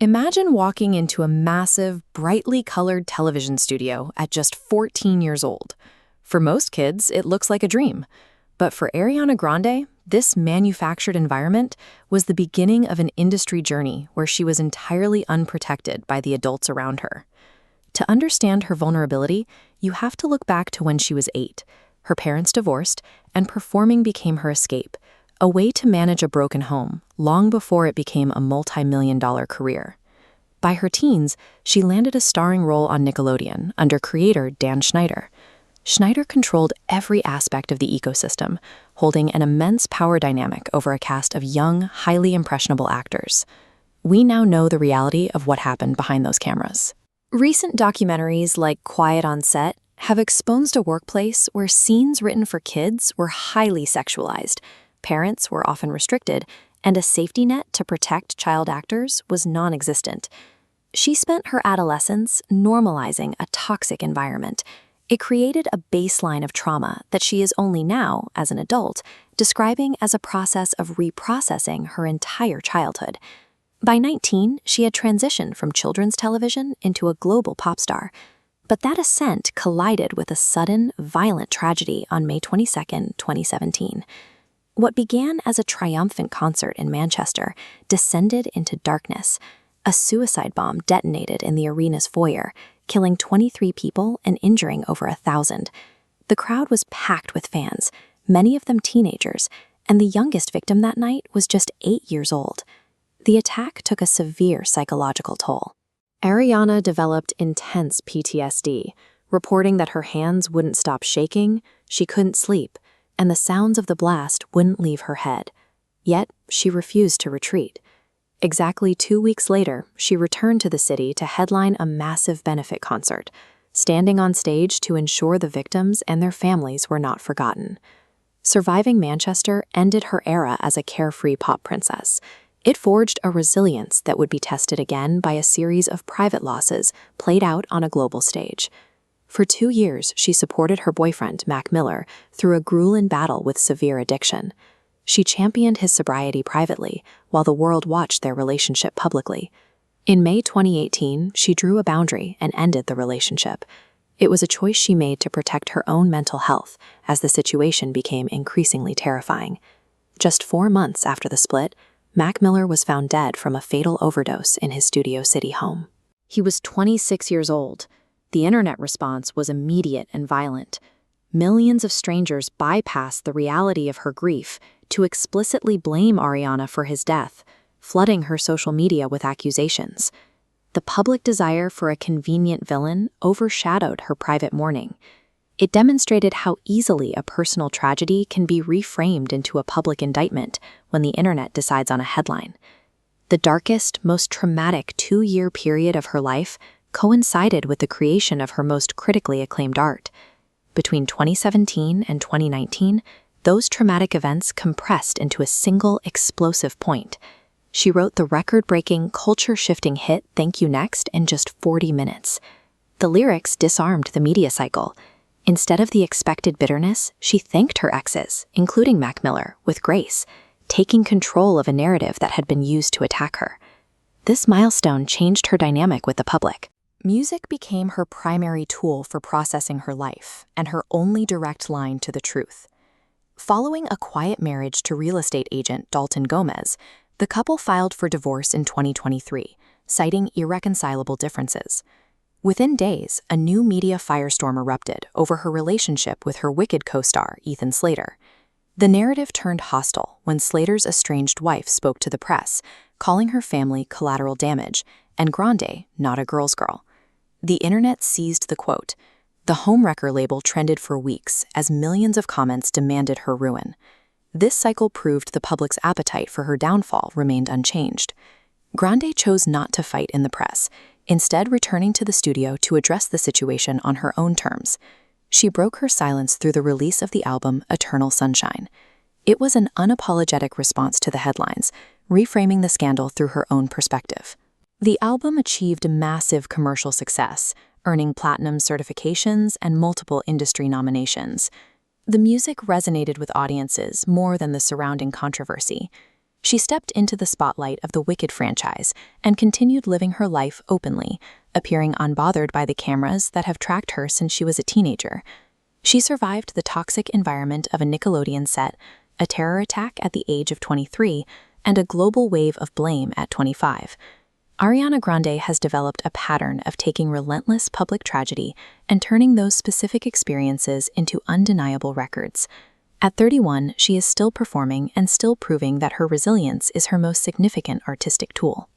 Imagine walking into a massive, brightly colored television studio at just 14 years old. For most kids, it looks like a dream. But for Ariana Grande, this manufactured environment was the beginning of an industry journey where she was entirely unprotected by the adults around her. To understand her vulnerability, you have to look back to when she was 8. Her parents divorced, and performing became her escape, a way to manage a broken home, long before it became a multi-million-dollar career. By her teens, she landed a starring role on Nickelodeon under creator Dan Schneider. Schneider controlled every aspect of the ecosystem, holding an immense power dynamic over a cast of young, highly impressionable actors. We now know the reality of what happened behind those cameras. Recent documentaries like Quiet on Set have exposed a workplace where scenes written for kids were highly sexualized, parents were often restricted, and a safety net to protect child actors was non-existent. She spent her adolescence normalizing a toxic environment. It created a baseline of trauma that she is only now, as an adult, describing as a process of reprocessing her entire childhood. By 19, she had transitioned from children's television into a global pop star. But that ascent collided with a sudden, violent tragedy on May 22, 2017. What began as a triumphant concert in Manchester descended into darkness. A suicide bomb detonated in the arena's foyer, killing 23 people and injuring over 1,000. The crowd was packed with fans, many of them teenagers, and the youngest victim that night was just 8 years old. The attack took a severe psychological toll. Ariana developed intense PTSD, reporting that her hands wouldn't stop shaking, she couldn't sleep, and the sounds of the blast wouldn't leave her head. Yet, she refused to retreat. Exactly 2 weeks later, she returned to the city to headline a massive benefit concert, standing on stage to ensure the victims and their families were not forgotten. Surviving Manchester ended her era as a carefree pop princess. It forged a resilience that would be tested again by a series of private losses played out on a global stage. For 2 years, she supported her boyfriend, Mac Miller, through a grueling battle with severe addiction. She championed his sobriety privately, while the world watched their relationship publicly. In May 2018, she drew a boundary and ended the relationship. It was a choice she made to protect her own mental health, as the situation became increasingly terrifying. Just 4 months after the split, Mac Miller was found dead from a fatal overdose in his Studio City home. He was 26 years old. The internet response was immediate and violent. Millions of strangers bypassed the reality of her grief to explicitly blame Ariana for his death, flooding her social media with accusations. The public desire for a convenient villain overshadowed her private mourning. It demonstrated how easily a personal tragedy can be reframed into a public indictment when the internet decides on a headline. The darkest, most traumatic 2-year period of her life coincided with the creation of her most critically acclaimed art. Between 2017 and 2019, those traumatic events compressed into a single explosive point. She wrote the record-breaking, culture-shifting hit Thank You Next in just 40 minutes. The lyrics disarmed the media cycle. Instead of the expected bitterness, she thanked her exes, including Mac Miller, with grace, taking control of a narrative that had been used to attack her. This milestone changed her dynamic with the public. Music became her primary tool for processing her life and her only direct line to the truth. Following a quiet marriage to real estate agent Dalton Gomez, the couple filed for divorce in 2023, citing irreconcilable differences. Within days, a new media firestorm erupted over her relationship with her Wicked co-star, Ethan Slater. The narrative turned hostile when Slater's estranged wife spoke to the press, calling her family collateral damage and Grande not a girl's girl. The internet seized the quote. The homewrecker label trended for weeks as millions of comments demanded her ruin. This cycle proved the public's appetite for her downfall remained unchanged. Grande chose not to fight in the press, instead returning to the studio to address the situation on her own terms. She broke her silence through the release of the album Eternal Sunshine. It was an unapologetic response to the headlines, reframing the scandal through her own perspective. The album achieved massive commercial success, earning platinum certifications and multiple industry nominations. The music resonated with audiences more than the surrounding controversy. She stepped into the spotlight of the Wicked franchise and continued living her life openly, appearing unbothered by the cameras that have tracked her since she was a teenager. She survived the toxic environment of a Nickelodeon set, a terror attack at the age of 23, and a global wave of blame at 25. Ariana Grande has developed a pattern of taking relentless public tragedy and turning those specific experiences into undeniable records. At 31, she is still performing and still proving that her resilience is her most significant artistic tool.